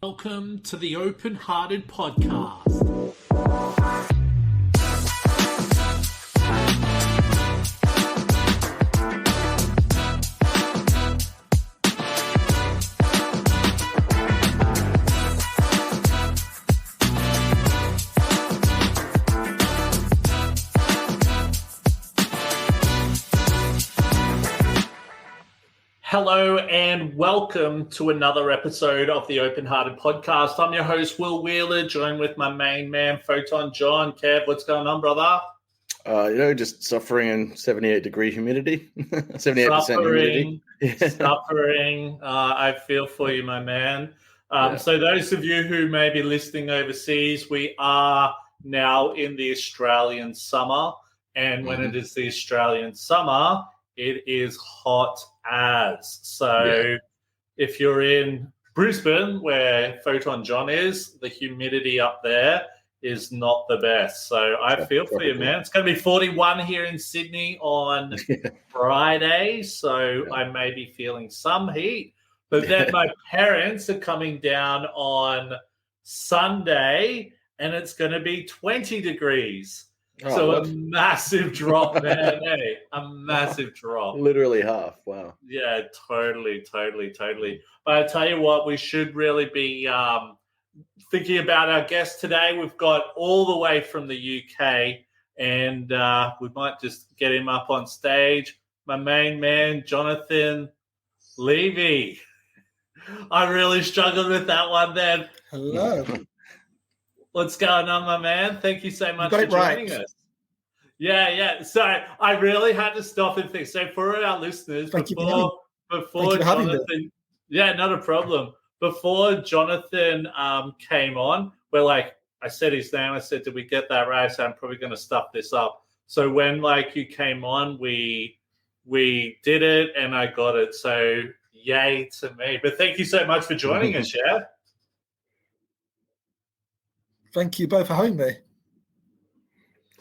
Welcome to the OpenHearted Podcast. Hello and welcome to another episode of the OpenHearted Podcast. I'm your host, Will Wheeler, joined with my main man, Photon John. Kev, what's going on, brother? Just suffering in 78-degree humidity, 78% humidity. Suffering. I feel for you, my man. So those of you who may be listening overseas, we are now in the Australian summer. And when it is the Australian summer, it is hot as. So if you're in Brisbane, where Photon John is, the humidity up there is not the best. So I feel for you, man. It's going to be 41 here in Sydney on Friday, so I may be feeling some heat. But then my parents are coming down on Sunday, and it's going to be 20 degrees. A massive drop, man. Hey, a massive drop. Literally half. Wow. Yeah, totally. But I tell you what, we should really be thinking about our guest today. We've got all the way from the UK, and we might just get him up on stage. My main man, Jonathan Levy. I really struggled with that one then. Hello. What's going on, my man? Thank you so much for joining us. Yeah. So I really had to stop and think. So for our listeners, before Jonathan, not a problem. Before Jonathan came on, I said his name. I said, "Did we get that right?" So I'm probably going to stuff this up. So when you came on, we did it, and I got it. So yay to me! But thank you so much for joining us, yeah. Thank you both for having me.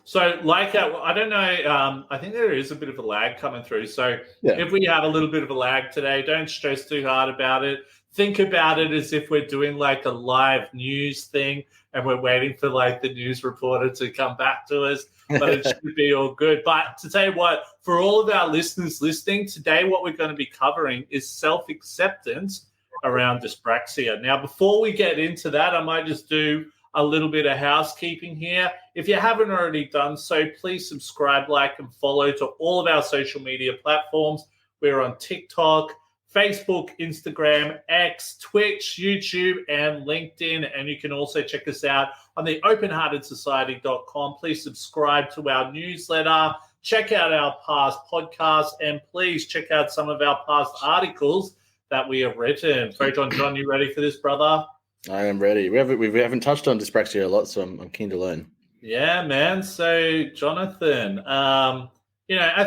So, I don't know, I think there is a bit of a lag coming through. So, if we have a little bit of a lag today, don't stress too hard about it. Think about it as if we're doing a live news thing and we're waiting for the news reporter to come back to us. But it should be all good. But to tell you what, for all of our listeners listening, today what we're going to be covering is self-acceptance around dyspraxia. Now, before we get into that, I might just do a little bit of housekeeping here. If you haven't already done so, please subscribe, like, and follow to all of our social media platforms. We're on TikTok, Facebook, Instagram, X, Twitch, YouTube, and LinkedIn. And you can also check us out on the OpenHeartedSociety.com. Please subscribe to our newsletter, check out our past podcasts, and please check out some of our past articles that we have written. Photon John, you ready for this, brother? I am ready. We haven't touched on dyspraxia a lot, so I'm keen to learn. Yeah, man. So, Jonathan, I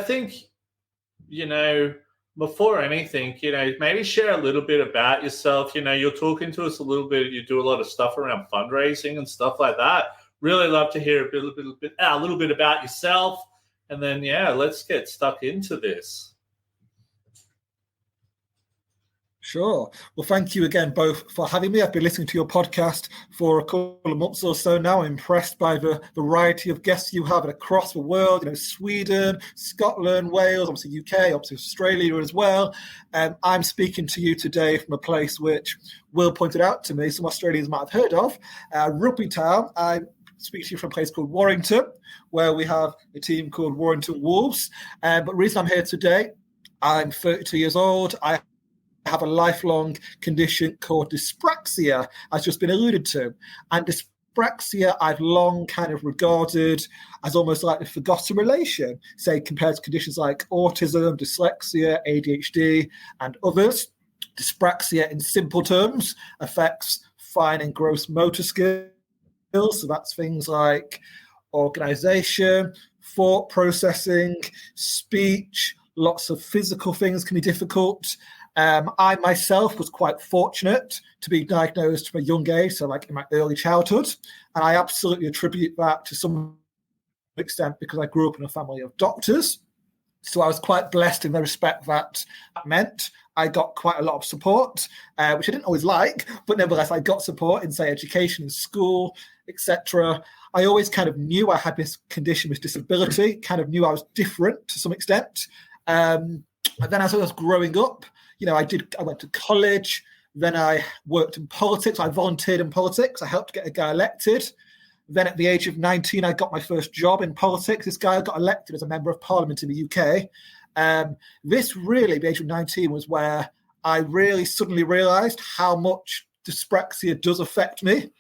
think, before anything, maybe share a little bit about yourself. You're talking to us a little bit. You do a lot of stuff around fundraising and stuff like that. Really love to hear a little bit about yourself. And then, let's get stuck into this. Sure. Well, thank you again both for having me. I've been listening to your podcast for a couple of months or so now. I'm impressed by the variety of guests you have across the world, Sweden, Scotland, Wales, obviously UK, obviously Australia as well. I'm speaking to you today from a place which Will pointed out to me, some Australians might have heard of, Rugby Town. I speak to you from a place called Warrington, where we have a team called Warrington Wolves. But the reason I'm here today, I'm 32 years old. I have a lifelong condition called dyspraxia, as just been alluded to. And dyspraxia I've long kind of regarded as almost like a forgotten relation, say, compared to conditions like autism, dyslexia, ADHD, and others. Dyspraxia, in simple terms, affects fine and gross motor skills. So that's things like organization, thought processing, speech, lots of physical things can be difficult. I myself was quite fortunate to be diagnosed from a young age, so in my early childhood, and I absolutely attribute that to some extent because I grew up in a family of doctors. So I was quite blessed in the respect that meant I got quite a lot of support, which I didn't always like, but nevertheless, I got support in, say, education, in school, etc. I always kind of knew I had this condition, this disability, kind of knew I was different to some extent. And then as I was growing up, I went to college, then I worked in politics, I volunteered in politics, I helped get a guy elected. Then at the age of 19, I got my first job in politics. This guy got elected as a member of parliament in the UK. This really, at the age of 19, was where I really suddenly realised how much dyspraxia does affect me,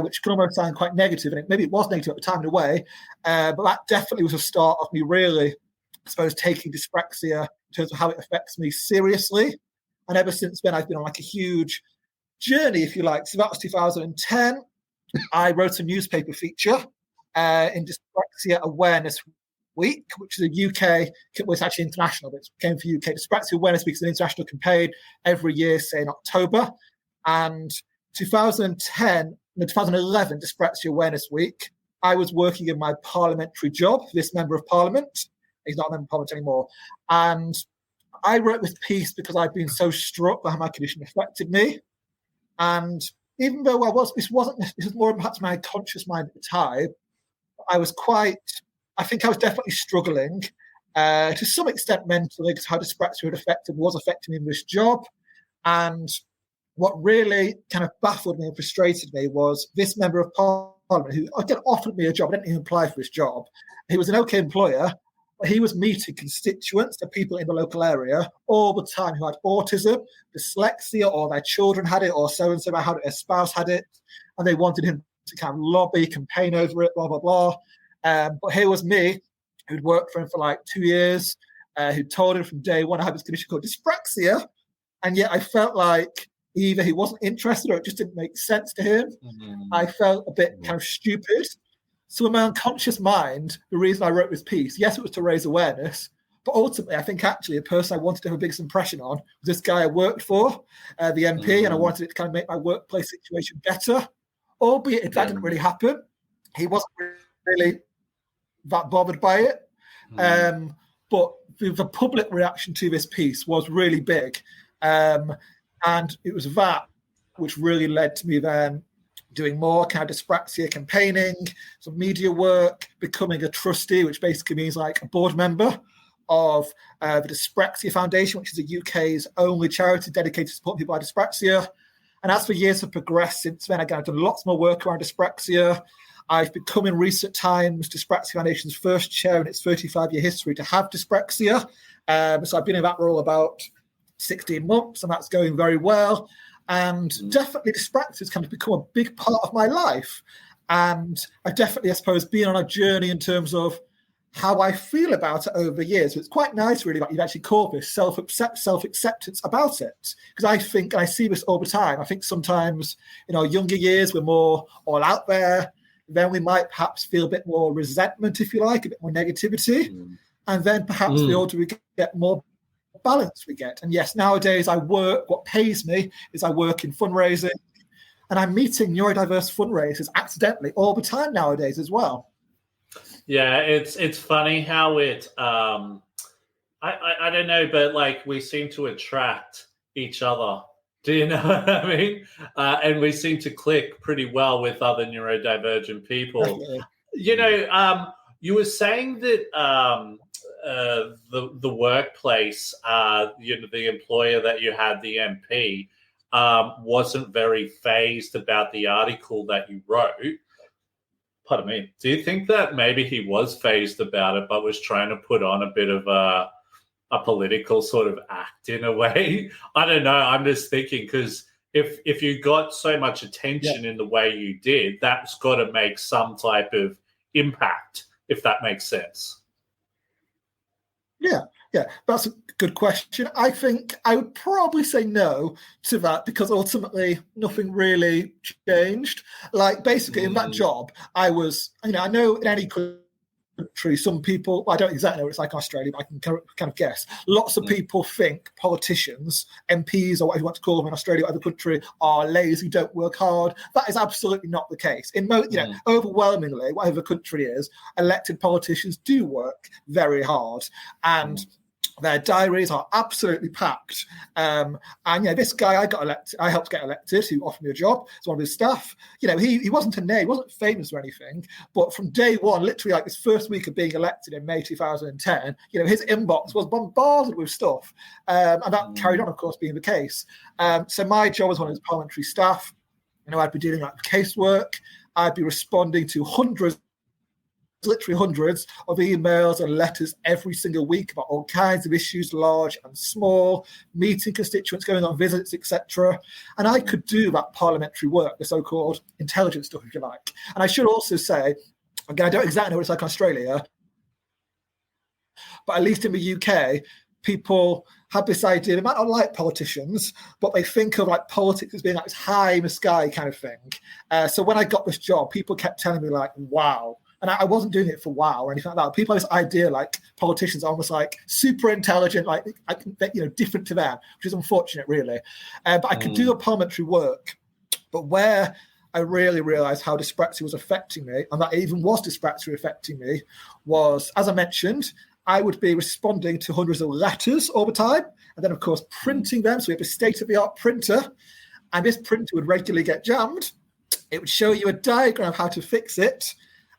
which can almost sound quite negative. And maybe it was negative at the time in a way, but that definitely was a start of me really, I suppose, taking dyspraxia in terms of how it affects me seriously. And ever since then, I've been on like a huge journey, if you like. So that was 2010. I wrote a newspaper feature in Dyspraxia Awareness Week, which is a UK, well, it's actually international, but it came for UK. Dyspraxia Awareness Week is an international campaign every year, say in October. And 2011, Dyspraxia Awareness Week, I was working in my parliamentary job, this member of parliament. He's not a member of parliament anymore. And I wrote this piece because I'd been so struck by how my condition affected me. And even though this was more perhaps my conscious mind at the time, I think I was definitely struggling to some extent mentally, because how dyspraxia was affecting me in this job. And what really kind of baffled me and frustrated me was this member of parliament who again offered me a job. I didn't even apply for this job. He was an okay employer, but he was meeting constituents, the people in the local area, all the time who had autism, dyslexia, or their children had it, or so-and-so had it, their spouse had it, and they wanted him to kind of lobby, campaign over it, blah, blah, blah. But here was me, who'd worked for him for like 2 years, who told him from day one I had this condition called dyspraxia, and yet I felt like either he wasn't interested or it just didn't make sense to him. Mm-hmm. I felt a bit kind of stupid. So in my unconscious mind, the reason I wrote this piece, yes, it was to raise awareness, but ultimately I think actually a person I wanted to have a biggest impression on was this guy I worked for, the MP, and I wanted it to kind of make my workplace situation better, albeit if that didn't really happen. He wasn't really that bothered by it. But the public reaction to this piece was really big. And it was that which really led to me then doing more kind of dyspraxia campaigning, some media work, becoming a trustee, which basically means like a board member of the Dyspraxia Foundation, which is the UK's only charity dedicated to supporting people with dyspraxia. And as the years have progressed since then, again, I've done lots more work around dyspraxia. I've become in recent times Dyspraxia Foundation's first chair in its 35-year history to have dyspraxia. So I've been in that role about 16 months, and that's going very well. And definitely dyspraxia has kind of become a big part of my life. And I've definitely, I suppose, been on a journey in terms of how I feel about it over the years. So it's quite nice, really, that you've actually called this self-acceptance about it. Because I think, and I see this all the time, I think sometimes in our younger years, we're more all out there. Then we might perhaps feel a bit more resentment, if you like, a bit more negativity. And then perhaps the older we get, more balance we get. And yes, nowadays what pays me is I work in fundraising, and I'm meeting neurodiverse fundraisers accidentally all the time nowadays as well. Yeah, it's funny how it I don't know, but like we seem to attract each other. Do you know what I mean? And we seem to click pretty well with other neurodivergent people. Definitely. You know, you were saying that the workplace, the employer that you had, the MP, wasn't very fazed about the article that you wrote. Pardon me. Do you think that maybe he was fazed about it, but was trying to put on a bit of a political sort of act in a way? I don't know. I'm just thinking, because if you got so much attention in the way you did, that's got to make some type of impact, if that makes sense. Yeah, that's a good question. I think I would probably say no to that, because ultimately nothing really changed. Like basically in that job, I was, I know in any country, some people, I don't exactly know what it's like in Australia, but I can kind of guess. Lots of people think politicians, MPs, or whatever you want to call them in Australia or other country, are lazy, don't work hard. That is absolutely not the case. In overwhelmingly, whatever country is, elected politicians do work very hard, and their diaries are absolutely packed. And this guy I helped get elected, who offered me a job as one of his staff. He wasn't a name, he wasn't famous or anything, but from day one, literally like his first week of being elected in May 2010, his inbox was bombarded with stuff. And that carried on, of course, being the case. So my job as one of his parliamentary staff, I'd be dealing with casework, I'd be responding to literally hundreds of emails and letters every single week about all kinds of issues, large and small, meeting constituents, going on visits, etc. And I could do that parliamentary work, the so-called intelligence stuff, if you like. And I should also say, again, I don't exactly know what it's like in Australia, but at least in the UK, people have this idea, they might not like politicians, but they think of like politics as being like this high in the sky kind of thing. So when I got this job, people kept telling me like, wow. And I wasn't doing it for wow or anything like that. People have this idea like politicians are almost like super intelligent, like different to them, which is unfortunate, really. But I could do the parliamentary work. But where I really realised how dyspraxia was affecting me, and that even was dyspraxia affecting me, was, as I mentioned, I would be responding to hundreds of letters all the time, and then, of course, printing them. So we have a state-of-the-art printer, and this printer would regularly get jammed. It would show you a diagram of how to fix it.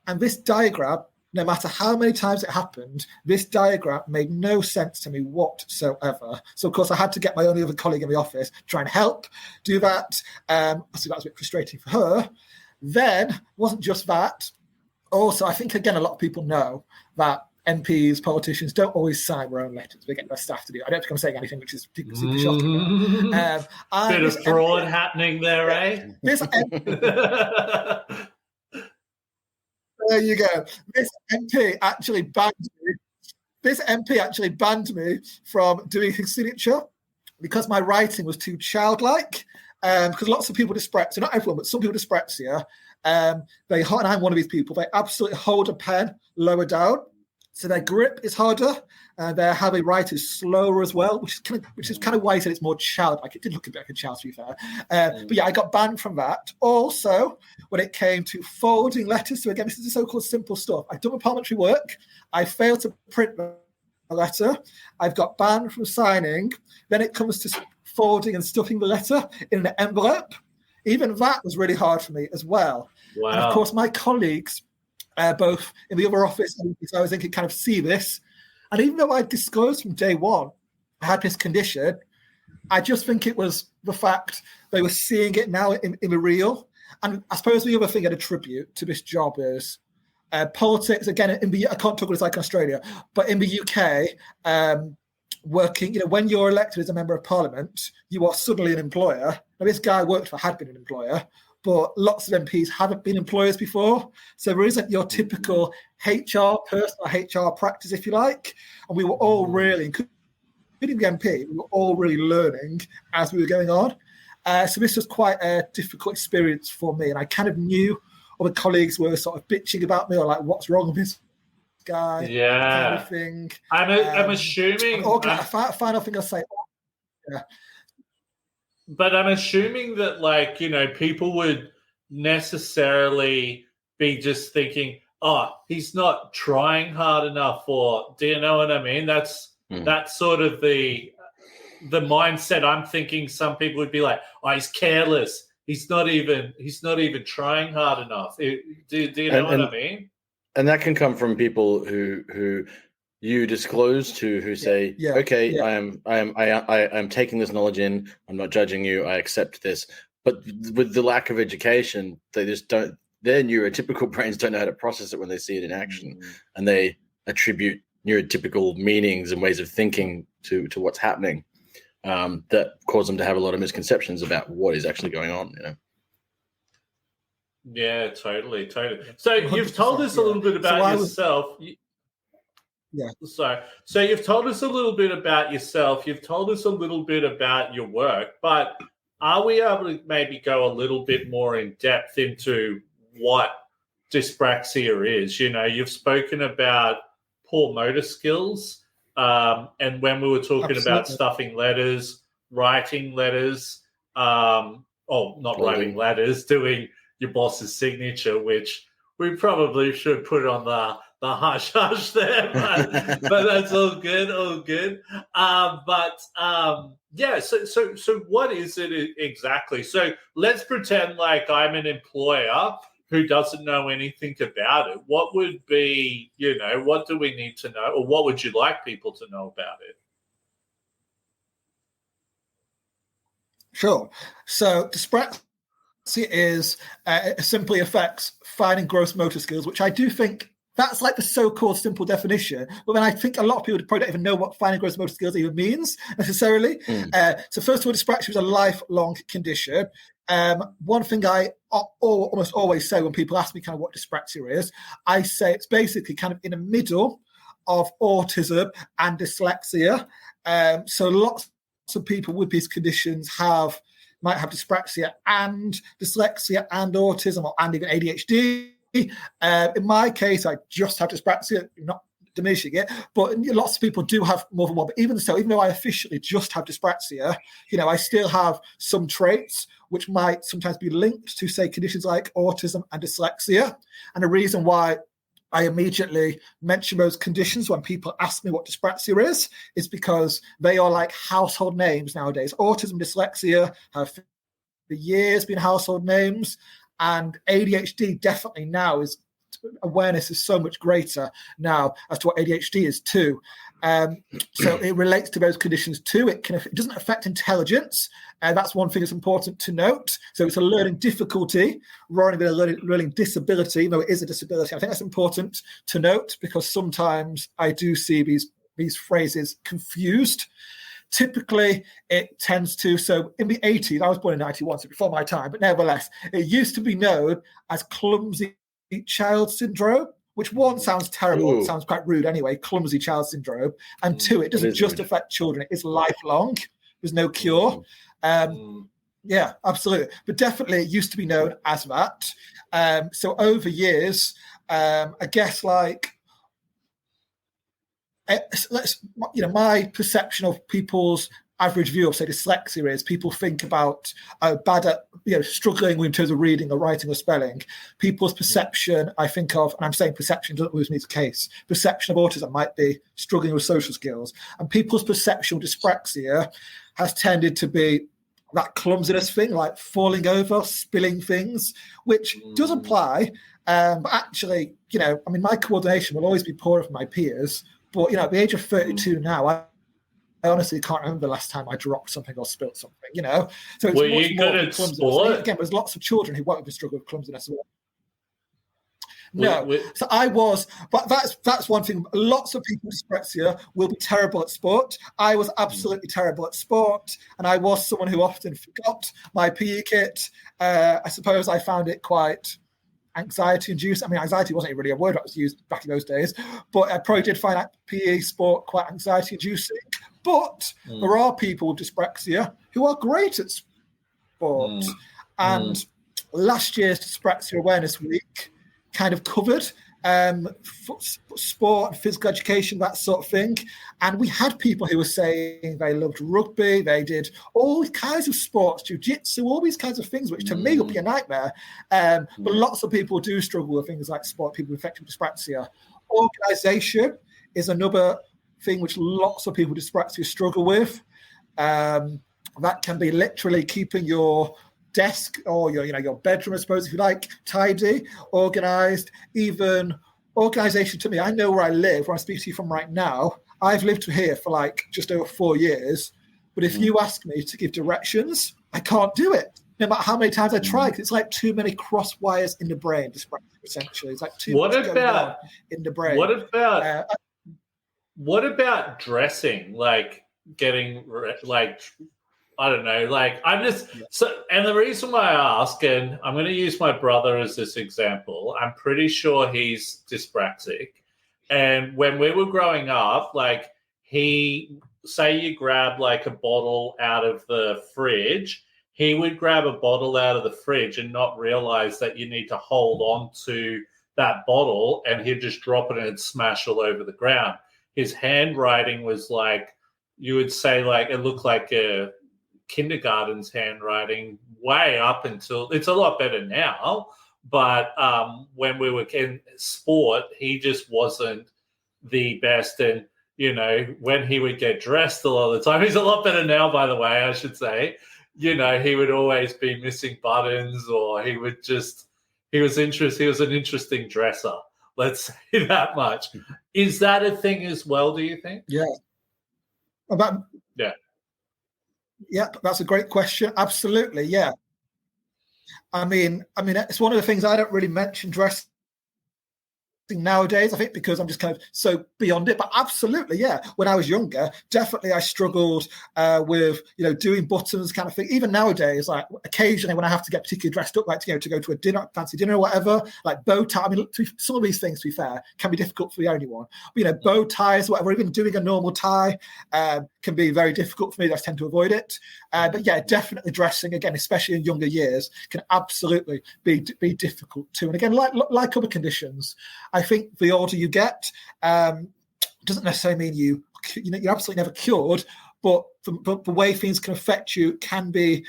And this diagram, no matter how many times it happened, this diagram made no sense to me whatsoever. So, of course, I had to get my only other colleague in the office to try and help do that. So that was a bit frustrating for her. Then, it wasn't just that. Also, I think, again, a lot of people know that MPs, politicians don't always sign their own letters. They get their staff to do it. I don't think I'm saying anything which is super shocking. Bit of fraud happening there, eh? There you go. This MP actually banned me from doing his signature because my writing was too childlike. Because lots of people with dyspraxia, not everyone, but some people with dyspraxia, and I'm one of these people, they absolutely hold a pen lower down. So their grip is harder, and how they write is slower as well, which is kind of why I said it's more childlike. It did look a bit like a child, to be fair. But yeah, I got banned from that. Also, when it came to forwarding letters, so again, this is the so-called simple stuff. I've done my parliamentary work. I failed to print a letter. I've got banned from signing. Then it comes to forwarding and stuffing the letter in an envelope. Even that was really hard for me as well. Wow. And of course, my colleagues, both in the other office, so I was thinking, kind of see this. And even though I disclosed from day one I had this condition, I just think it was the fact they were seeing it now in the real. And I suppose the other thing I'd attribute to this job is politics. Again, I can't talk what it's like in Australia, but in the UK, working, when you're elected as a member of parliament, you are suddenly an employer. Now, this guy I worked for had been an employer, but lots of MPs haven't been employers before. So there isn't your typical HR person or HR practice, if you like. And we were all really, including the MP, we were all really learning as we were going on. So this was quite a difficult experience for me. And I kind of knew other colleagues were sort of bitching about me or like, what's wrong with this guy? Yeah. Kind of thing. I'm assuming. Final thing I'll say. Yeah. But I'm assuming that, people would necessarily be just thinking, oh, he's not trying hard enough, or do you know what I mean? That's sort of the mindset I'm thinking. Some people would be like, oh, he's careless. He's not even trying hard enough. Do you know what I mean? And that can come from people who you disclose to, who say, I am taking this knowledge in. I'm not judging you. I accept this. But with the lack of education, they just don't. Their neurotypical brains don't know how to process it when they see it in action, and they attribute neurotypical meanings and ways of thinking to what's happening that cause them to have a lot of misconceptions about what is actually going on. Yeah, totally. So you've told us a little bit about yourself. So you've told us a little bit about yourself. You've told us a little bit about your work, but are we able to maybe go a little bit more in depth into what dyspraxia is. You've spoken about poor motor skills, and when we were talking about stuffing letters, writing letters, writing letters, doing your boss's signature, which we probably should put on the hush there, but that's all good. So what is it exactly? So let's pretend like I'm an employer who doesn't know anything about it. What would be, what do we need to know, or what would you like people to know about it? Sure. So dyspraxia is it simply affects fine and gross motor skills, which I do think that's like the so-called simple definition. But then I think a lot of people probably don't even know what fine and gross motor skills even means necessarily. So first of all, dyspraxia is a lifelong condition. One thing I almost always say when people ask me kind of what dyspraxia is, I say it's basically kind of in the middle of autism and dyslexia. So lots of people with these conditions might have dyspraxia and dyslexia and autism and even ADHD. In my case, I just have dyspraxia, not diminishing it, but lots of people do have more than one. But even though I officially just have dyspraxia, I still have some traits which might sometimes be linked to, say, conditions like autism and dyslexia. And the reason why I immediately mention those conditions when people ask me what dyspraxia is because they are like household names nowadays. Autism, dyslexia have for years been household names, and ADHD definitely now awareness is so much greater now as to what ADHD is too. So it relates to those conditions too. It doesn't affect intelligence, and that's one thing that's important to note. So it's a learning difficulty rather than a learning disability, though it is a disability. I think that's important to note because sometimes I do see these phrases confused. Typically, it tends to, so in the 80s, I was born in 91, so before my time, but nevertheless, it used to be known as clumsy child syndrome, which one sounds terrible, it sounds quite rude anyway, clumsy child syndrome, and two, it doesn't just affect children, it is lifelong, there's no cure. Yeah, absolutely. But definitely it used to be known as that. So over years, I guess my perception of people's average view of, say, dyslexia is people think about bad at, struggling in terms of reading or writing or spelling. People's perception, I think of, and I'm saying perception doesn't always mean the case, perception of autism might be struggling with social skills. And people's perception of dyspraxia has tended to be that clumsiness thing, like falling over, spilling things, which does apply. But actually, my coordination will always be poorer for my peers. But, at the age of 32 now, I honestly can't remember the last time I dropped something or spilt something, So it's Were you good at sport? Again, there's lots of children who won't even struggle with clumsiness. No, so I was, but that's one thing. Lots of people with dyspraxia will be terrible at sport. I was absolutely terrible at sport, and I was someone who often forgot my PE kit. I suppose I found it quite anxiety-induced. I mean, anxiety wasn't really a word that was used back in those days, but I probably did find that PE sport quite anxiety-inducing. But there are people with dyspraxia who are great at sport. And last year's Dyspraxia Awareness Week kind of covered sport and physical education, that sort of thing. And we had people who were saying they loved rugby, they did all kinds of sports, jiu-jitsu, all these kinds of things, which to me would be a nightmare. But lots of people do struggle with things like sport, people affected with dyspraxia. Organisation is another thing which lots of people with dyspraxia struggle with. That can be literally keeping your desk or your bedroom, I suppose, if you like, tidy, organised. Even organisation to me, I know where I live, where I'm speaking to you from right now. I've lived here for just over 4 years. But if you ask me to give directions, I can't do it. No matter how many times I try, because it's like too many cross wires in the brain, essentially. It's like too much going on in the brain. What about dressing? Getting I don't know. And the reason why I ask, and I'm going to use my brother as this example, I'm pretty sure he's dyspraxic. And when we were growing up, say you grab a bottle out of the fridge, he would grab a bottle out of the fridge and not realize that you need to hold on to that bottle and he'd just drop it and it'd smash all over the ground. His handwriting was like, you would say, like, it looked like a kindergarten's handwriting way up until, it's a lot better now. But when we were in sport, he just wasn't the best. And, you know, when he would get dressed a lot of the time, he's a lot better now, by the way, I should say, you know, he would always be missing buttons, or he would just, he was an interesting dresser. Let's say that much. Is that a thing as well, do you think? Yeah. Yeah, that's a great question. Absolutely, yeah. I mean, it's one of the things I don't really mention dressing nowadays, I think, because I'm just kind of so beyond it. But absolutely, yeah. When I was younger, definitely I struggled with, you know, doing buttons kind of thing. Even nowadays, like occasionally when I have to get particularly dressed up, like, you know, to go to a dinner, fancy dinner or whatever, like bow tie. I mean, some of these things, to be fair, can be difficult for the only one. But, you know, bow ties, whatever, even doing a normal tie can be very difficult for me. I tend to avoid it. But yeah, definitely dressing, again, especially in younger years, can absolutely be difficult too. And again, like other conditions, I think the older you get, doesn't necessarily mean you're absolutely never cured, but the way things can affect you can be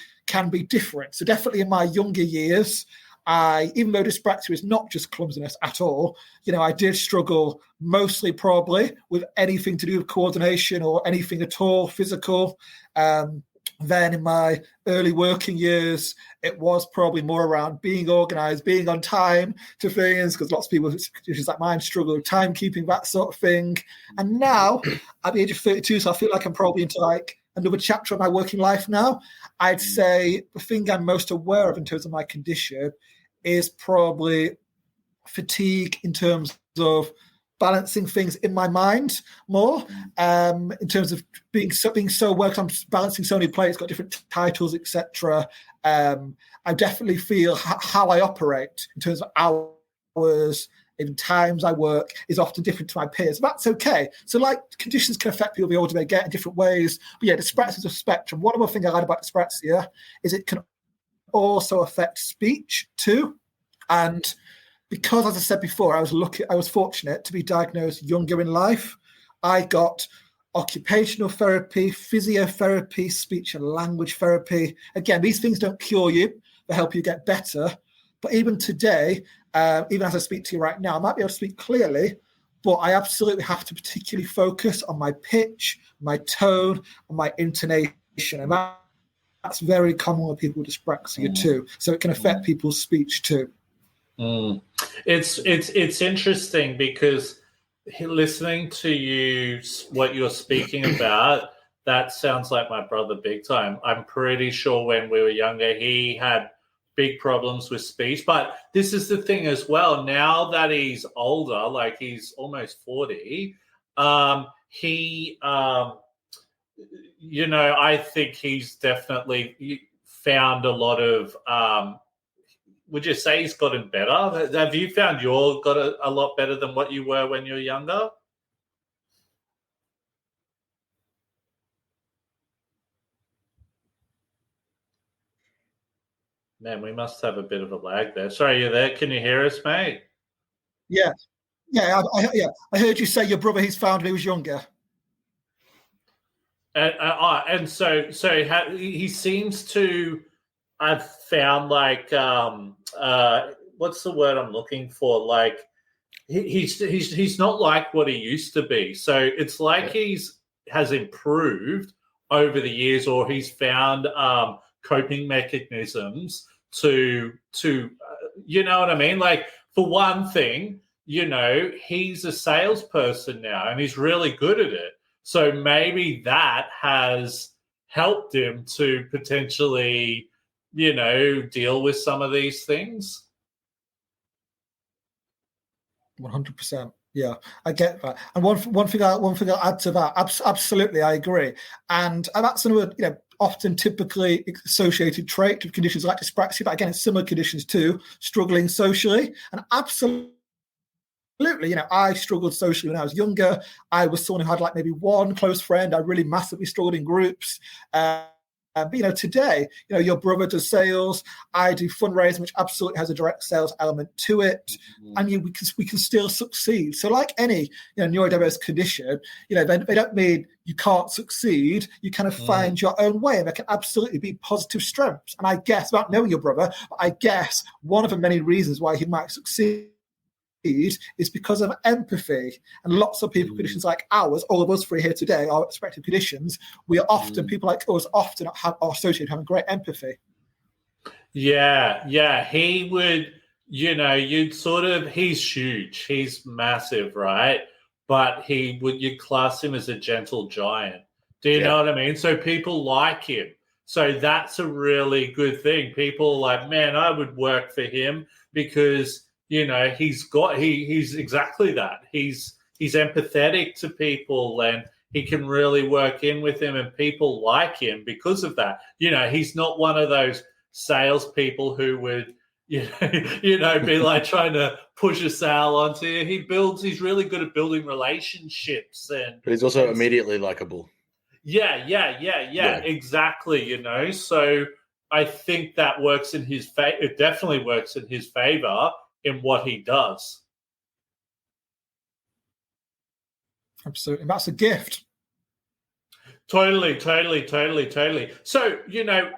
different. So definitely in my younger years, even though dyspraxia is not just clumsiness at all, you know, I did struggle mostly probably with anything to do with coordination or anything at all physical. Then in my early working years, it was probably more around being organized, being on time to things, because lots of people, just like mine, struggle with timekeeping, that sort of thing. And now, at the age of 32, so I feel like I'm probably into like another chapter of my working life now. I'd say the thing I'm most aware of in terms of my condition is probably fatigue in terms of balancing things in my mind more, in terms of being so well, I'm balancing so many plates, got different titles, etc. I definitely feel how I operate in terms of hours, even times I work, is often different to my peers. That's okay. So, like, conditions can affect people the older they get in different ways. But yeah, dyspraxia is a spectrum. One other thing I like about dyspraxia is it can also affect speech too. And because, as I said before, I was fortunate to be diagnosed younger in life. I got occupational therapy, physiotherapy, speech and language therapy. Again, these things don't cure you, they help you get better. But even today, even as I speak to you right now, I might be able to speak clearly, but I absolutely have to particularly focus on my pitch, my tone, and my intonation. And that's very common with people with dyspraxia too. So it can affect people's speech too. It's interesting because listening to you, what you're speaking about, that sounds like my brother big time. I'm pretty sure when we were younger, he had big problems with speech. But this is the thing as well. Now that he's older, like he's almost 40, he, you know, I think he's definitely found a lot of, would you say he's gotten better? Have you found you're got a lot better than what you were when you were younger? Man, we must have a bit of a lag there. Sorry, you're there. Can you hear us, mate? Yeah. I heard you say your brother he's found when he was younger. And so he seems to. I've found like what's the word I'm looking for? Like he's not like what he used to be. So it's like has improved over the years, or he's found coping mechanisms to you know what I mean? Like, for one thing, you know, he's a salesperson now and he's really good at it. So maybe that has helped him to potentially, you know, deal with some of these things. 100%. Yeah, I get that. And one thing I'll add to that, absolutely, I agree. And that's another, you know, often typically associated trait of conditions like dyspraxia, but again, it's similar conditions too, struggling socially. And absolutely, you know, I struggled socially when I was younger. I was someone who had like maybe one close friend. I really massively struggled in groups. But, today, your brother does sales, I do fundraising, which absolutely has a direct sales element to it, and we can still succeed. So like any neurodiverse condition, they don't mean you can't succeed. You kind of find your own way, and there can absolutely be positive strengths. And I guess, without knowing your brother, I guess one of the many reasons why he might succeed is because of empathy. And lots of people with conditions like ours, all of us three here today, our respective conditions, we are often, people like us often are associated with having great empathy. Yeah. He would, he's huge. He's massive, right? But you'd class him as a gentle giant. Do you know what I mean? So people like him. So that's a really good thing. People are like, man, I would work for him because he's exactly that. He's empathetic to people, and he can really work in with them, and people like him because of that. He's not one of those salespeople who would, be like trying to push a sale onto you. He's really good at building relationships, but he's also immediately likable. Yeah, exactly. So I think that works in his favor. It definitely works in his favor in what he does. Absolutely. That's a gift. Totally. So,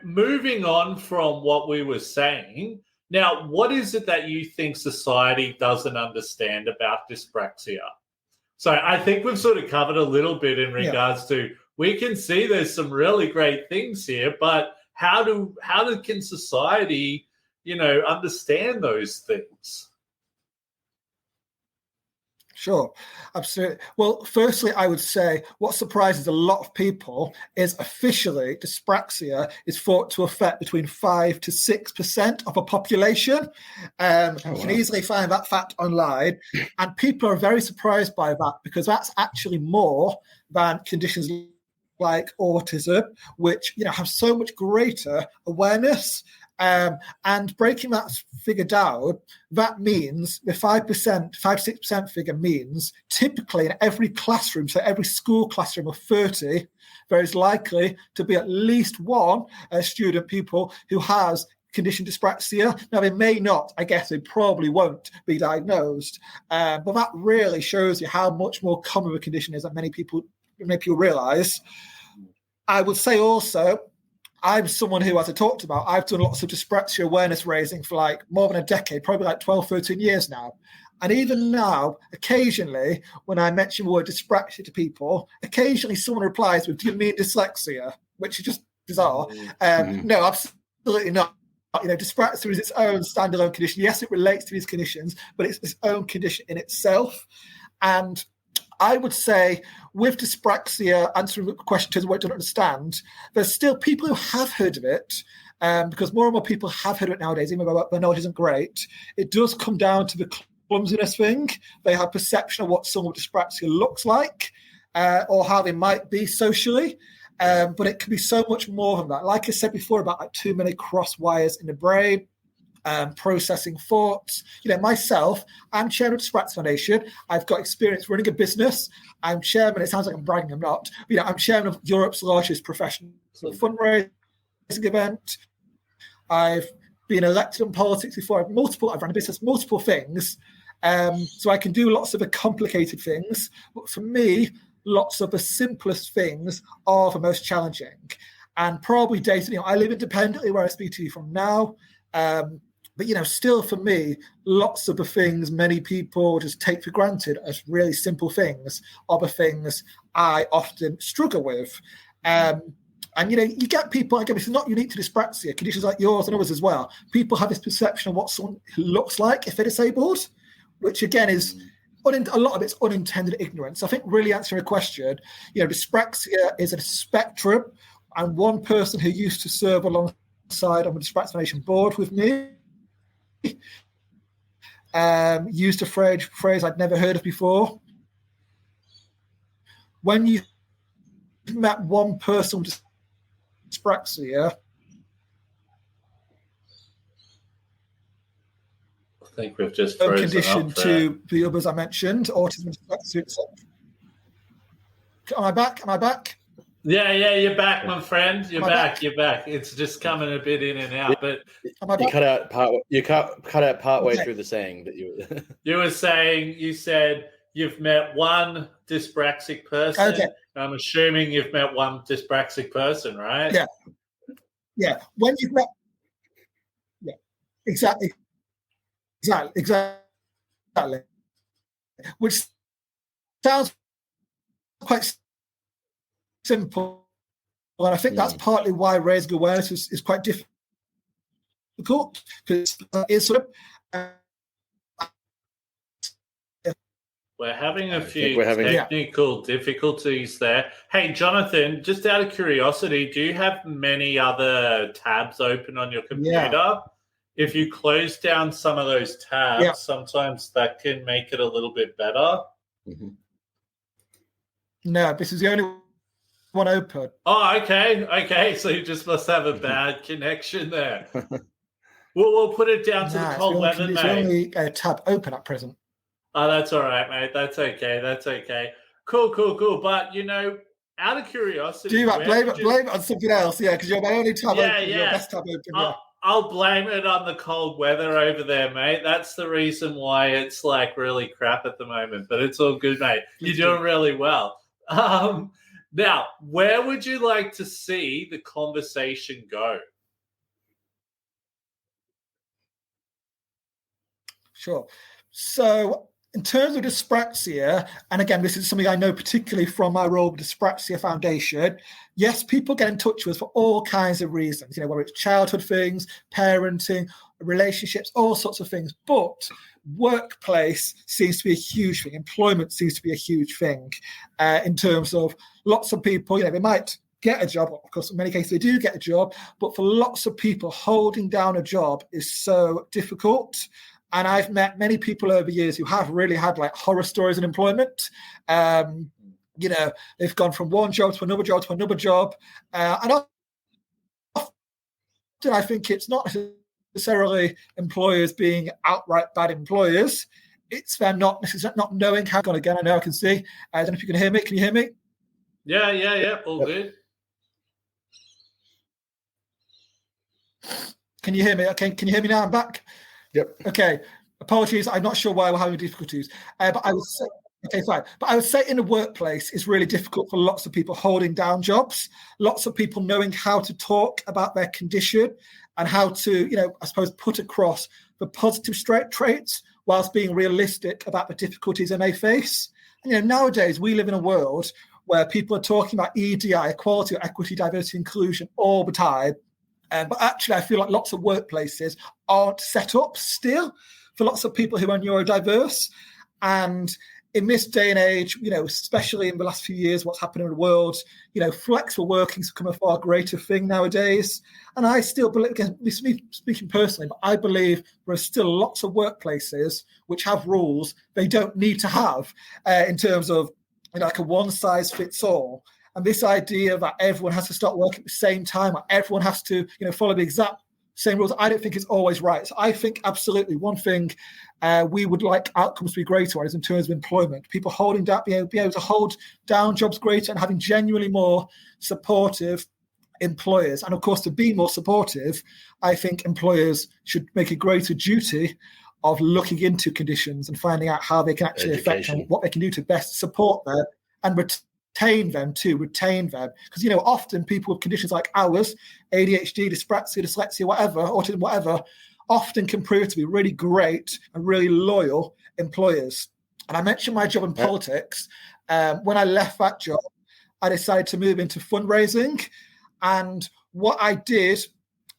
moving on from what we were saying, now, what is it that you think society doesn't understand about dyspraxia? So I think we've sort of covered a little bit in regards to, we can see there's some really great things here, but how can society understand those things? Sure, absolutely. Well, firstly, I would say what surprises a lot of people is officially dyspraxia is thought to affect between 5 to 6% of a population. You can easily find that fact online, and people are very surprised by that because that's actually more than conditions like autism, which have so much greater awareness. And breaking that figure down, that means the 5%, 5-6% figure means typically in every classroom, so every school classroom of 30, there is likely to be at least one student pupil who has condition dyspraxia. Now, they may not, I guess they probably won't be diagnosed, but that really shows you how much more common the condition is than many people realize. I would say also, I'm someone who, as I talked about, I've done lots of dyspraxia awareness raising for like more than a decade, probably like 12, 13 years now. And even now, occasionally, when I mention the word dyspraxia to people, occasionally someone replies with, "Do you mean dyslexia?" Which is just bizarre. No, absolutely not. Dyspraxia is its own standalone condition. Yes, it relates to these conditions, but it's its own condition in itself. And I would say with dyspraxia, answering the question in terms of what I don't understand, there's still people who have heard of it, because more and more people have heard of it nowadays, even though their knowledge isn't great. It does come down to the clumsiness thing. They have perception of what someone with dyspraxia looks like, or how they might be socially. But it can be so much more than that. Like I said before about like too many cross wires in the brain. Processing thoughts. Myself, I'm chairman of the Dyspraxia Foundation. I've got experience running a business. I'm chairman, it sounds like I'm bragging, I'm not. I'm chairman of Europe's largest professional fundraising event. I've been elected in politics before. I've run a business, multiple things. So I can do lots of the complicated things. But for me, lots of the simplest things are the most challenging. And probably day-to-day, I live independently where I speak to you from now. But, still for me, lots of the things many people just take for granted as really simple things are the things I often struggle with. And, you get people, again, this is not unique to dyspraxia, conditions like yours and others as well. People have this perception of what someone looks like if they're disabled, which, again, is a lot of it's unintended ignorance. I think really answering a question, dyspraxia is a spectrum, and one person who used to serve alongside on the Dyspraxia Foundation board with me used a phrase I'd never heard of before. When you met one person with dyspraxia, I think we've just frozen condition up to the others I mentioned, autism and dyspraxia itself. Am I back? Yeah, you're back, my friend. You're back. It's just coming a bit in and out, but you cut out part way through the saying that you you were saying. You said you've met one dyspraxic person. Okay. I'm assuming you've met one dyspraxic person, right? Yeah. When you've met, exactly. Which sounds quite simple, and I think that's partly why raising awareness is quite difficult, because it's sort of we're having a few technical difficulties there. Hey, Jonathan, just out of curiosity, do you have many other tabs open on your computer? Yeah. If you close down some of those tabs, sometimes that can make it a little bit better. Mm-hmm. No, this is the only one open. Oh, okay. So you just must have a bad connection there. We'll put it down to the cold weather, mate. It's the only tab open at present. Oh, that's all right, mate. That's okay. Cool. But, out of curiosity... Do you blame it on something else? Yeah, because you're my only tab open. Your best tab open, I'll blame it on the cold weather over there, mate. That's the reason why it's, really crap at the moment. But it's all good, mate. You're doing really well. Now, where would you like to see the conversation go? Sure. So, in terms of dyspraxia, and again, this is something I know particularly from my role with Dyspraxia Foundation, yes, people get in touch with us for all kinds of reasons, whether it's childhood things, parenting, relationships, all sorts of things. But workplace seems to be a huge thing. Employment seems to be a huge thing in terms of lots of people, they might get a job. Of course, in many cases, they do get a job. But for lots of people, holding down a job is so difficult. And I've met many people over the years who have really had horror stories in employment. They've gone from one job to another job. And often I think it's not necessarily employers being outright bad employers. It's them not knowing how. Again, I know I can see. I don't know if you can hear me. Can you hear me? Yeah. All good. Can you hear me? Okay. Can you hear me now? I'm back. Yep. Okay. Apologies. I'm not sure why we're having difficulties. But I would say, okay, fine. But I would say in the workplace, it's really difficult for lots of people holding down jobs, lots of people knowing how to talk about their condition and how to, I suppose, put across the positive traits whilst being realistic about the difficulties they may face. And, nowadays we live in a world where people are talking about EDI, equality, equity, diversity, inclusion all the time. But actually, I feel like lots of workplaces aren't set up still for lots of people who are neurodiverse. And in this day and age, especially in the last few years, what's happened in the world, flexible working has become a far greater thing nowadays. And I still believe, again, this is me speaking personally, but I believe there are still lots of workplaces which have rules they don't need to have in terms of a one size fits all. And this idea that everyone has to start working at the same time, or everyone has to, follow the exact same rules, I don't think is always right. So I think absolutely one thing we would like outcomes to be greater on is in terms of employment. People holding down, being able to hold down jobs greater and having genuinely more supportive employers. And of course, to be more supportive, I think employers should make a greater duty of looking into conditions and finding out how they can actually affect and what they can do to best support them and retain them. Because, often people with conditions like ours, ADHD, dyspraxia, dyslexia, whatever, autism, whatever, often can prove to be really great and really loyal employers. And I mentioned my job in politics. When I left that job, I decided to move into fundraising. And what I did,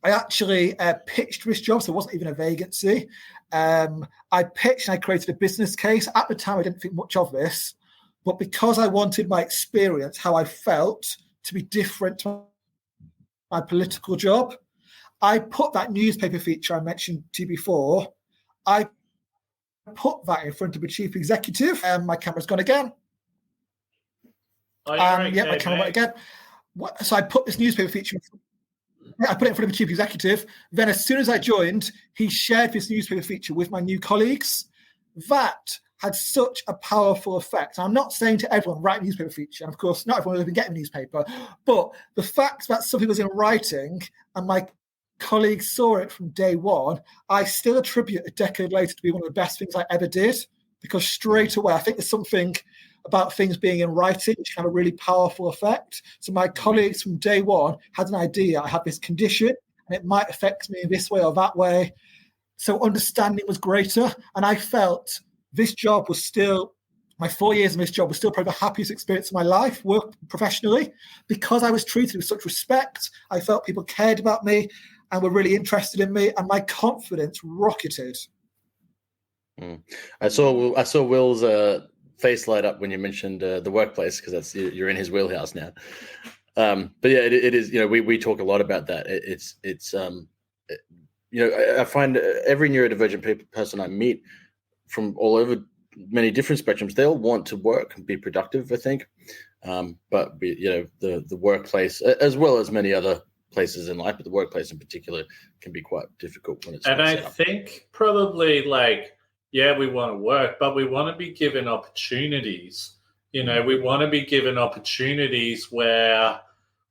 I actually pitched this job, so it wasn't even a vacancy. I pitched and I created a business case. At the time, I didn't think much of this. But because I wanted my experience, how I felt, to be different to my political job, I put that newspaper feature I mentioned to you before, I put that in front of the chief executive. My camera's gone again. My camera went again. So I put this newspaper feature, I put it in front of the chief executive. Then as soon as I joined, he shared this newspaper feature with my new colleagues. That had such a powerful effect. I'm not saying to everyone, write a newspaper feature. And of course, not everyone will even get a newspaper. But the fact that something was in writing and my colleagues saw it from day one, I still attribute a decade later to be one of the best things I ever did. Because straight away, I think there's something about things being in writing which had a really powerful effect. So my colleagues from day one had an idea, I have this condition, and it might affect me in this way or that way. So understanding was greater. And I felt this job was still, my 4 years in this job was still probably the happiest experience of my life, work professionally, because I was treated with such respect. I felt people cared about me and were really interested in me, and my confidence rocketed. I saw Will's face light up when you mentioned the workplace, because you're in his wheelhouse now. But yeah, it is. We talk a lot about that. I find every neurodivergent person I meet from all over many different spectrums, they all want to work and be productive, I think. But the workplace, as well as many other places in life, but the workplace in particular can be quite difficult when it's. And I think probably we want to work, but we want to be given opportunities. We want to be given opportunities where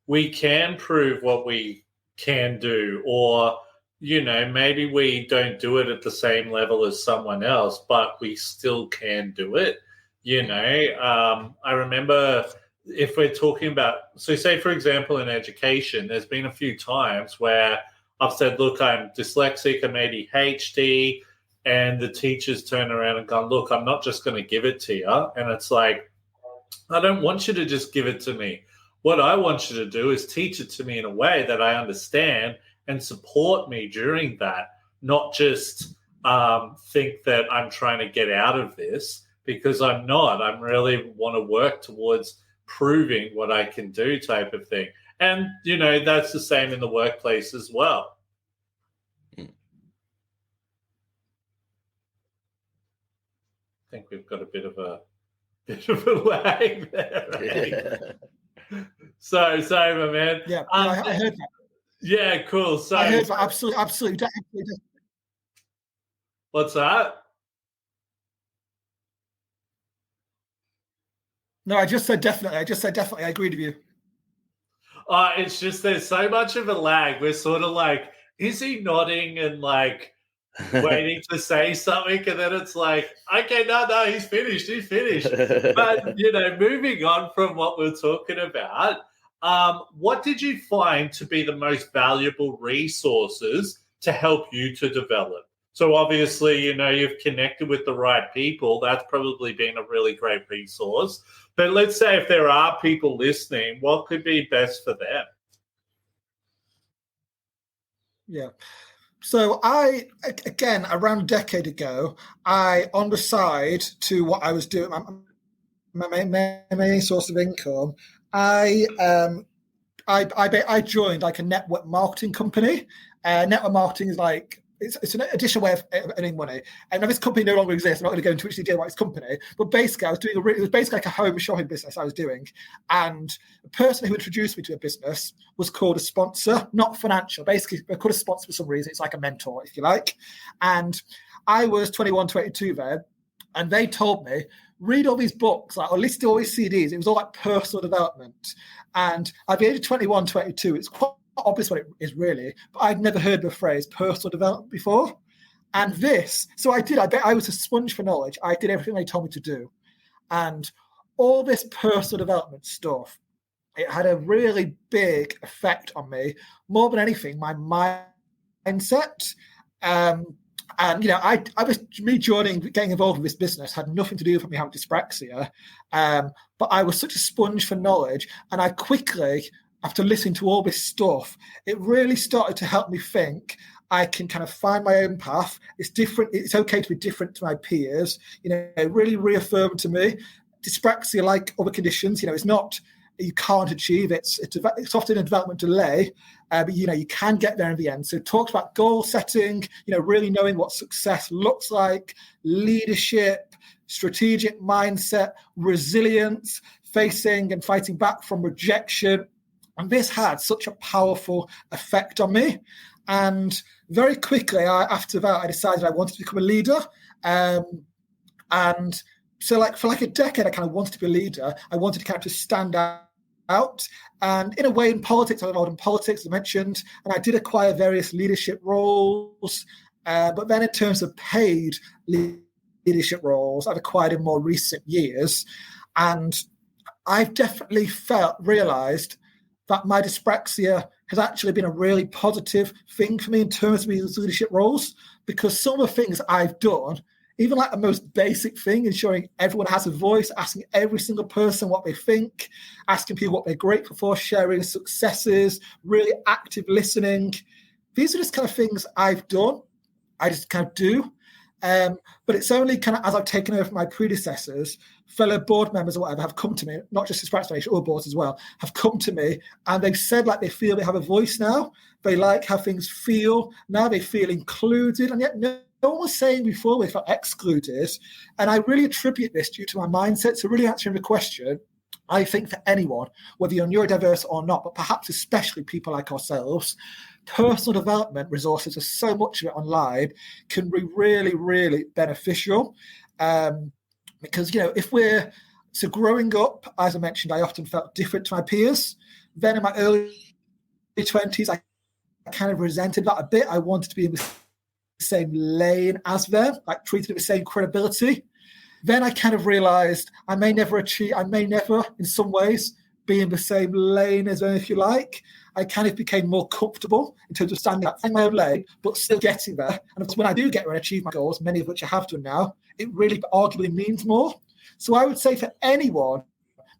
we can prove what we can do, or maybe we don't do it at the same level as someone else, but we still can do it. I remember, if we're talking about, so say, for example, in education, there's been a few times where I've said, look, I'm dyslexic, I'm ADHD, and the teachers turn around and go, look, I'm not just going to give it to you. And it's like, I don't want you to just give it to me. What I want you to do is teach it to me in a way that I understand and support me during that, not just think that I'm trying to get out of this, because I'm not. I really want to work towards proving what I can do, type of thing. And, that's the same in the workplace as well. I think we've got a bit of a lag there. Yeah. So sorry, my man. Yeah, I heard that. Yeah, cool. So I heard that. Absolutely. What's that? No, I just said definitely. I agreed with you. It's just there's so much of a lag. We're sort of like, is he nodding and waiting to say something? And then it's like, okay, no, he's finished. But, moving on from what we're talking about, what did you find to be the most valuable resources to help you to develop? So obviously, you've connected with the right people. That's probably been a really great resource. But let's say if there are people listening, what could be best for them? Yeah. So again, around a decade ago, on the side to what I was doing, my main source of income, I joined a network marketing company. Network marketing is it's an additional way of earning money. And now this company no longer exists. I'm not going to go into which detail about this company, but basically I was doing it was basically like a home shopping business I was doing. And the person who introduced me to a business was called a sponsor, not financial. Basically, they're called a sponsor for some reason. It's like a mentor, if you like. And I was 21, 22 then, and they told me, read all these books, or listen to all these CDs. It was all personal development. And at the age of 21, 22, it's quite obvious what it is really, but I'd never heard the phrase personal development before. And so I did. I was a sponge for knowledge. I did everything they told me to do. And all this personal development stuff, it had a really big effect on me, more than anything, my mindset. And getting involved with this business had nothing to do with me having dyspraxia. But I was such a sponge for knowledge, and I quickly, after listening to all this stuff, it really started to help me think I can kind of find my own path. It's different. It's okay to be different to my peers. It really reaffirmed to me dyspraxia, like other conditions, it's not, you can't achieve. It's often a development delay, but you can get there in the end. So it talks about goal setting, really knowing what success looks like, leadership, strategic mindset, resilience, facing and fighting back from rejection. And this had such a powerful effect on me. And very quickly after that, I decided I wanted to become a leader. And so for a decade, I kind of wanted to be a leader. I wanted to kind of to stand out. And in a way, in politics, I was involved in politics, as I mentioned, and I did acquire various leadership roles. But then in terms of paid leadership roles, I've acquired in more recent years. And I've definitely realized that my dyspraxia has actually been a really positive thing for me in terms of these leadership roles, because some of the things I've done, even like the most basic thing, ensuring everyone has a voice, asking every single person what they think, asking people what they're grateful for, sharing successes, really active listening. These are just kind of things I've done. I just kind of do. But it's only kind of as I've taken over my predecessors, fellow board members or whatever have come to me, not just Dyspraxia Foundation, other boards as well, have come to me and they've said like they feel they have a voice now. They like how things feel. Now they feel included. And yet no one was saying before they felt excluded. And I really attribute this due to my mindset. So really answering the question, I think for anyone, whether you're neurodiverse or not, but perhaps especially people like ourselves, personal development resources, there's so much of it online, can be really, really beneficial. Because, if so growing up, as I mentioned, I often felt different to my peers. Then in my early 20s, I kind of resented that a bit. I wanted to be in the same lane as them, like treated with the same credibility. Then I kind of realized I may never, in some ways, be in the same lane as them, if you like. I kind of became more comfortable in terms of standing up in my own lane, but still getting there. And of course, when I do get there and achieve my goals, many of which I have done now, it really arguably means more. So I would say for anyone,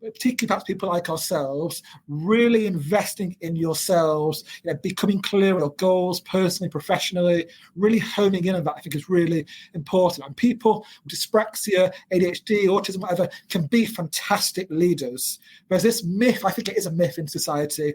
particularly perhaps people like ourselves, really investing in yourselves, becoming clear on your goals personally, professionally, really honing in on that, I think is really important. And people with dyspraxia, ADHD, autism, whatever, can be fantastic leaders. There's this myth, I think it is a myth in society,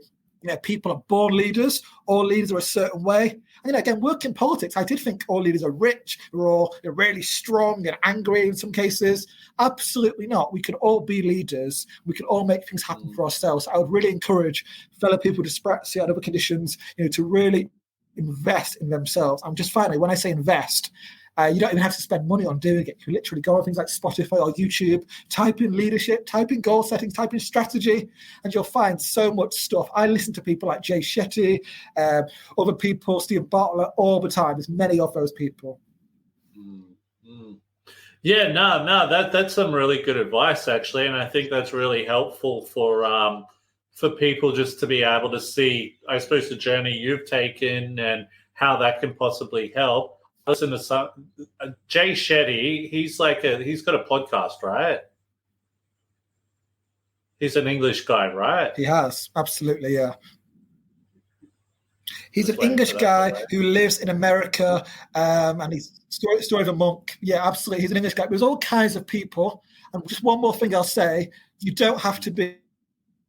people are born leaders, all leaders are a certain way. And again, working in politics, I did think all leaders are rich, they're all really strong and angry in some cases. Absolutely not. We can all be leaders. We can all make things happen for ourselves. I would really encourage fellow people with dyspraxia and other conditions, to really invest in themselves. And just finally, when I say invest, you don't even have to spend money on doing it. You can literally go on things like Spotify or YouTube, type in leadership, type in goal settings, type in strategy, and you'll find so much stuff. I listen to people like Jay Shetty, other people, Steve Bartlett, all the time. There's many of those people. Yeah, no, that's some really good advice, actually, and I think that's really helpful for people just to be able to see, I suppose, the journey you've taken and how that can possibly help. Listen to some Jay Shetty. He's got a podcast, right? He's an English guy, right? He has, absolutely, yeah. He's an English guy who lives in America, and he's story of a monk. Yeah, absolutely. He's an English guy. There's all kinds of people. And just one more thing I'll say: you don't have to be.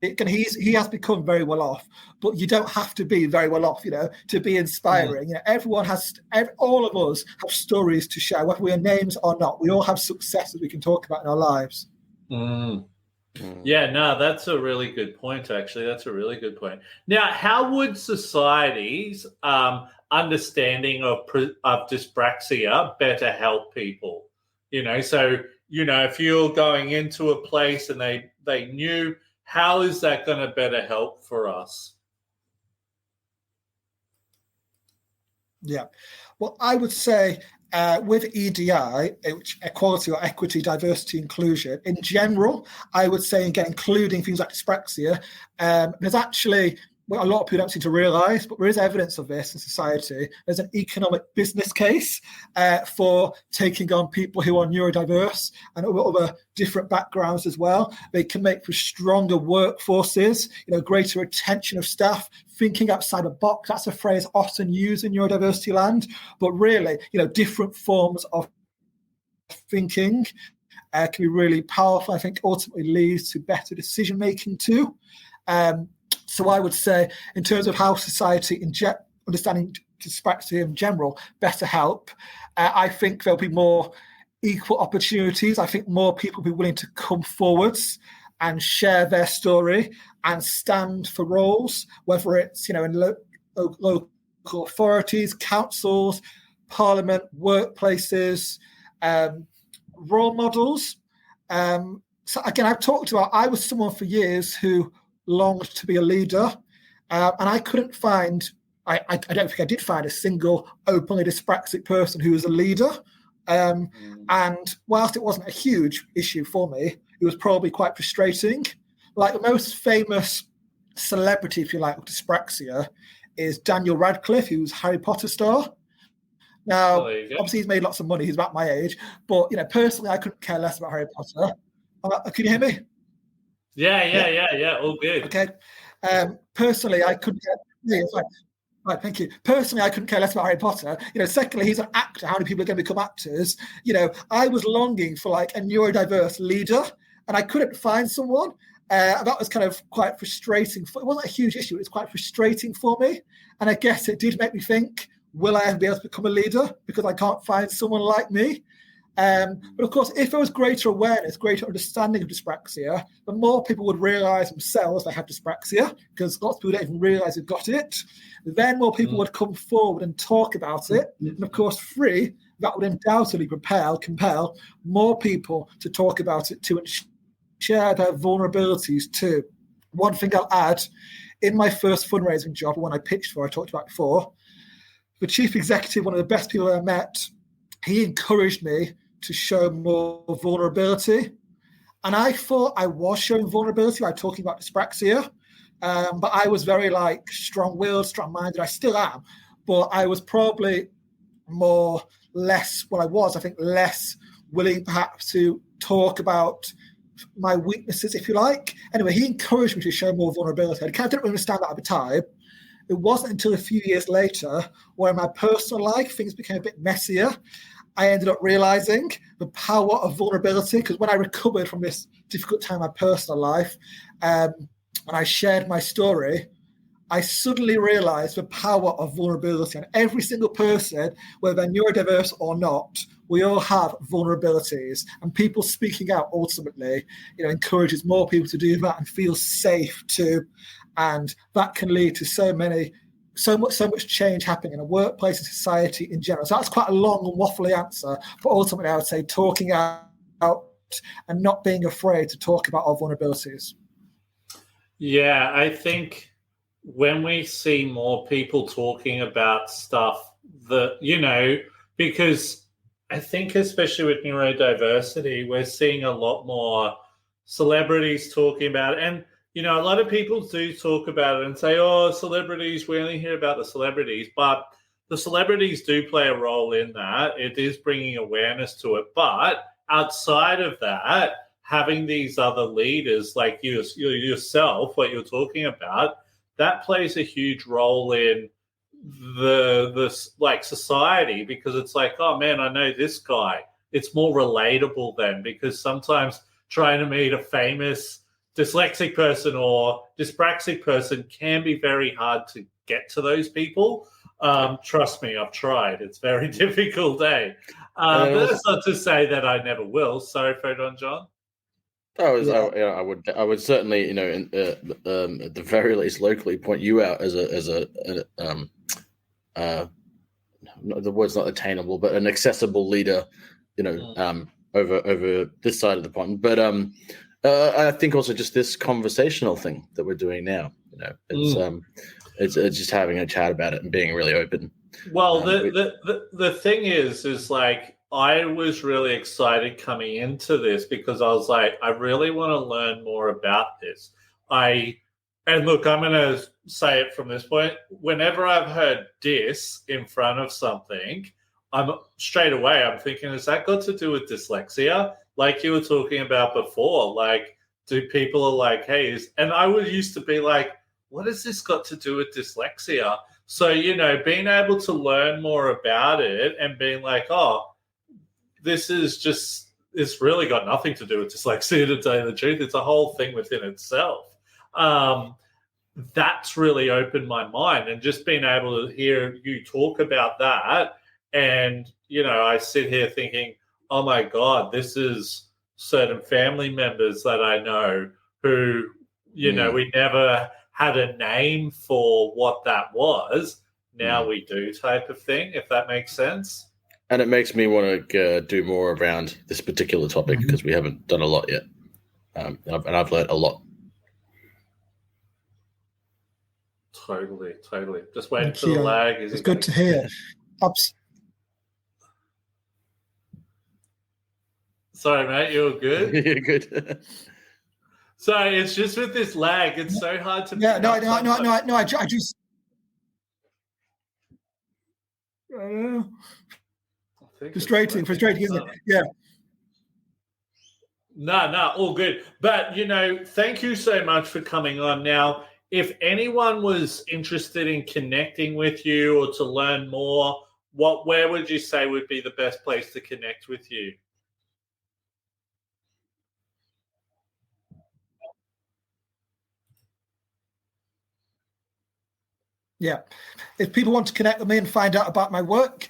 He has become very well off, but you don't have to be very well off, to be inspiring. Everyone all of us have stories to share, whether we are names or not. We all have successes we can talk about in our lives. Yeah, no, that's a really good point, actually. That's a really good point. Now, how would society's understanding of dyspraxia better help people? So, if you're going into a place and they knew, how is that going to better help for us? Yeah. Well, I would say with EDI, which equality or equity, diversity, inclusion, in general, I would say, again, including things like dyspraxia, there's actually, a lot of people don't seem to realise, but there is evidence of this in society. There's an economic business case for taking on people who are neurodiverse and other different backgrounds as well. They can make for stronger workforces, greater retention of staff, thinking outside the box. That's a phrase often used in neurodiversity land, but really, different forms of thinking can be really powerful. I think ultimately leads to better decision making too. So I would say, in terms of how society, understanding dyspraxia in general, better help, I think there'll be more equal opportunities. I think more people will be willing to come forwards and share their story and stand for roles, whether it's in local authorities, councils, parliament, workplaces, role models. So again, I've talked about, I was someone for years who longed to be a leader, and I couldn't find, I don't think I did find a single openly dyspraxic person who was a leader. And whilst it wasn't a huge issue for me, it was probably quite frustrating. Like the most famous celebrity, if you like, with dyspraxia is Daniel Radcliffe, who's Harry Potter star. Now, obviously, he's made lots of money. He's about my age. But, personally, I couldn't care less about Harry Potter. Can you hear me? Yeah. All good. Okay. Personally, I couldn't care. Yeah, right, thank you. Personally, I couldn't care less about Harry Potter. Secondly, he's an actor. How many people are going to become actors? I was longing for like a neurodiverse leader, and I couldn't find someone. That was kind of quite frustrating. It wasn't a huge issue. It was quite frustrating for me. And I guess it did make me think, will I ever be able to become a leader? Because I can't find someone like me. But of course, if there was greater awareness, greater understanding of dyspraxia, the more people would realize themselves they have dyspraxia, because lots of people don't even realize they've got it. Then more people would come forward and talk about it. And of course, that would undoubtedly compel more people to talk about it too and share their vulnerabilities too. One thing I'll add, in my first fundraising job, when I pitched for, I talked about before, the chief executive, one of the best people I met, he encouraged me to show more vulnerability. And I thought I was showing vulnerability by talking about dyspraxia. But I was very strong-willed, strong-minded. I still am. But I was probably less willing perhaps to talk about my weaknesses, if you like. Anyway, he encouraged me to show more vulnerability. I kind of didn't understand that at the time. It wasn't until a few years later where in my personal life, things became a bit messier. I ended up realizing the power of vulnerability, because when I recovered from this difficult time in my personal life, and I shared my story, I suddenly realized the power of vulnerability. And every single person, whether they're neurodiverse or not, we all have vulnerabilities. And people speaking out ultimately, encourages more people to do that and feel safe too. And that can lead to so much change happening in a workplace and society in general. So that's quite a long and waffly answer. But ultimately, I would say talking out and not being afraid to talk about our vulnerabilities. Yeah, I think when we see more people talking about stuff because I think especially with neurodiversity, we're seeing a lot more celebrities talking about it. And, a lot of people do talk about it and say, celebrities, we only hear about the celebrities. But the celebrities do play a role in that. It is bringing awareness to it. But outside of that, having these other leaders like yourself, what you're talking about, that plays a huge role in the society, because it's like, oh man, I know this guy. It's more relatable then, because sometimes trying to meet a famous dyslexic person or dyspraxic person can be very hard to get to those people. Trust me, I've tried. It's very difficult, eh? But that's not to say that I never will. Sorry, Photon John. I would certainly, at the very least, locally point you out as the word's not attainable, but an accessible leader, over this side of the pond. But I think also just this conversational thing that we're doing now, it's just having a chat about it and being really open. Well, the thing is like, I was really excited coming into this because I was like, I really want to learn more about this. And look, I'm going to say it from this point. Whenever I've heard dys in front of something, I'm thinking, has that got to do with dyslexia? Like you were talking about before, like, do people are like, hey, and I used to be like, what has this got to do with dyslexia? So, being able to learn more about it and being like, oh, it's really got nothing to do with dyslexia, to tell you the truth. It's a whole thing within itself. That's really opened my mind, and just being able to hear you talk about that. And, I sit here thinking, oh my God, this is certain family members that I know who, we never had a name for what that was. Now we do, type of thing, if that makes sense. And it makes me want to do more around this particular topic because we haven't done a lot yet. And I've learned a lot. Totally. Just waiting for the lag. It's good to hear. Sorry, mate, you're good? You're good. Sorry, it's just with this lag, it's so hard to... I just... Frustrating, isn't it? Yeah. No, all good. But, thank you so much for coming on. Now, if anyone was interested in connecting with you or to learn more, where would you say would be the best place to connect with you? Yeah. If people want to connect with me and find out about my work,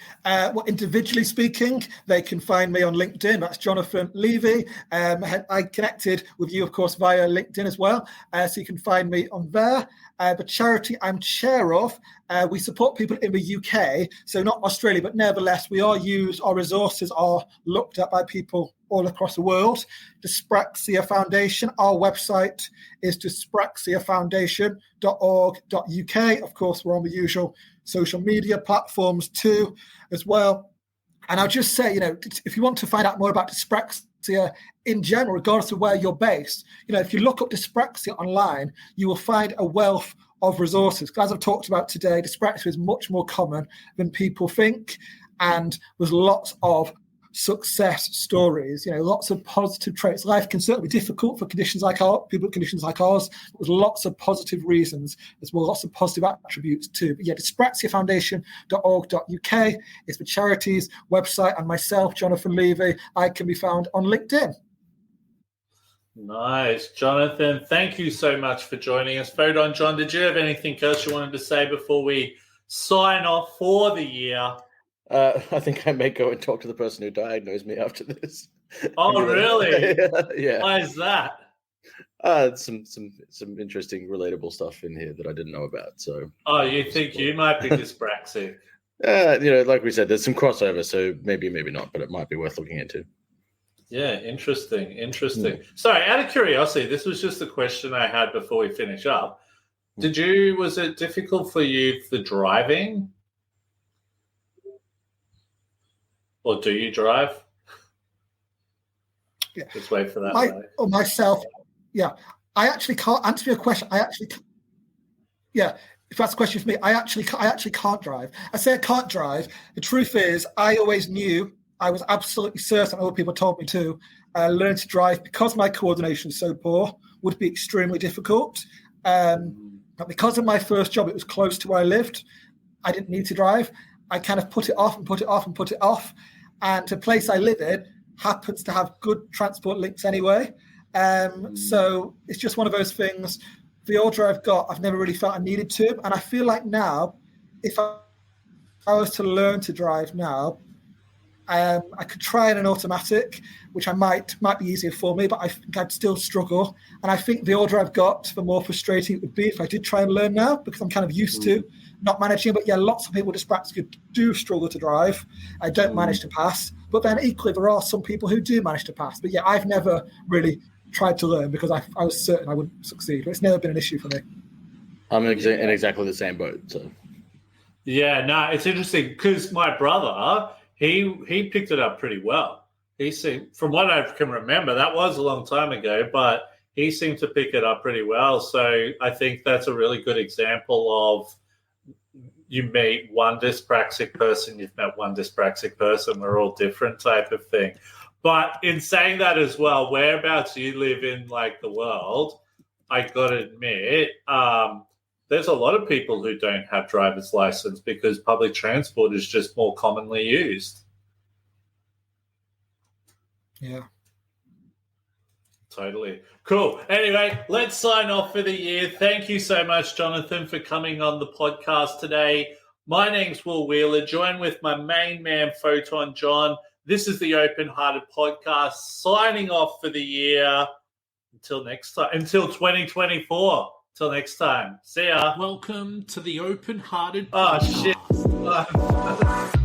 individually speaking, they can find me on LinkedIn. That's Jonathan Levy. I connected with you, of course, via LinkedIn as well. So you can find me on there. The charity I'm chair of, we support people in the UK, so not Australia, but nevertheless, our resources are looked at by people all across the world. Dyspraxia Foundation, our website is dyspraxiafoundation.org.uk. Of course, we're on the usual social media platforms too, as well. And I'll just say, if you want to find out more about dyspraxia in general, regardless of where you're based, if you look up dyspraxia online, you will find a wealth of resources. As I've talked about today, dyspraxia is much more common than people think, and there's lots of success stories, lots of positive traits. Life can certainly be difficult for conditions like ours, people with conditions like ours, but there's lots of positive reasons as well, lots of positive attributes too. But dyspraxiafoundation.org.uk is the charity's website, and myself, Jonathan Levy, I can be found on LinkedIn. Nice. Jonathan, thank you so much for joining us. Photon John, did you have anything else you wanted to say before we sign off for the year? I think I may go and talk to the person who diagnosed me after this. Oh, really? Yeah. Why is that? Some interesting, relatable stuff in here that I didn't know about. So. Oh, you think you might be dyspraxic? Like we said, there's some crossover, so maybe not, but it might be worth looking into. Yeah, interesting. Sorry, out of curiosity, this was just a question I had before we finish up. Was it difficult for you for driving? Or do you drive? Yeah. Just wait for that. Myself, yeah. I actually can't answer your question. Yeah. If that's a question for me, I actually can't drive. I say I can't drive. The truth is, I always knew, I was absolutely certain, other people told me to, learn to drive because my coordination is so poor would be extremely difficult. But because of my first job, it was close to where I lived. I didn't need to drive. I kind of put it off. And the place I live in happens to have good transport links anyway. So it's just one of those things. The order I've got, I've never really felt I needed to. And I feel like now, if I was to learn to drive now, I could try in an automatic, which I might be easier for me, but I think I'd still struggle. And I think the order I've got, the more frustrating it would be if I did try and learn now, because I'm kind of used to not managing. But yeah, lots of people with dyspraxia do struggle to drive. I don't manage to pass. But then equally, there are some people who do manage to pass. But yeah, I've never really tried to learn because I was certain I wouldn't succeed. But it's never been an issue for me. I'm in exactly the same boat. So. Yeah, no, it's interesting because my brother, he picked it up pretty well. He seemed, from what I can remember, that was a long time ago, but he seemed to pick it up pretty well. So I think that's a really good example of you meet one dyspraxic person, you've met one dyspraxic person, we're all different type of thing. But in saying that as well, whereabouts you live in like the world, I got to admit, there's a lot of people who don't have driver's license because public transport is just more commonly used. Yeah. Totally. Cool. Anyway, let's sign off for the year. Thank you so much, Jonathan, for coming on the podcast today. My name's Will Wheeler, joined with my main man, Photon John. This is the OpenHearted Podcast, signing off for the year. Until next time, until 2024. Till next time. See ya. Welcome to the OpenHearted Podcast. Oh, shit.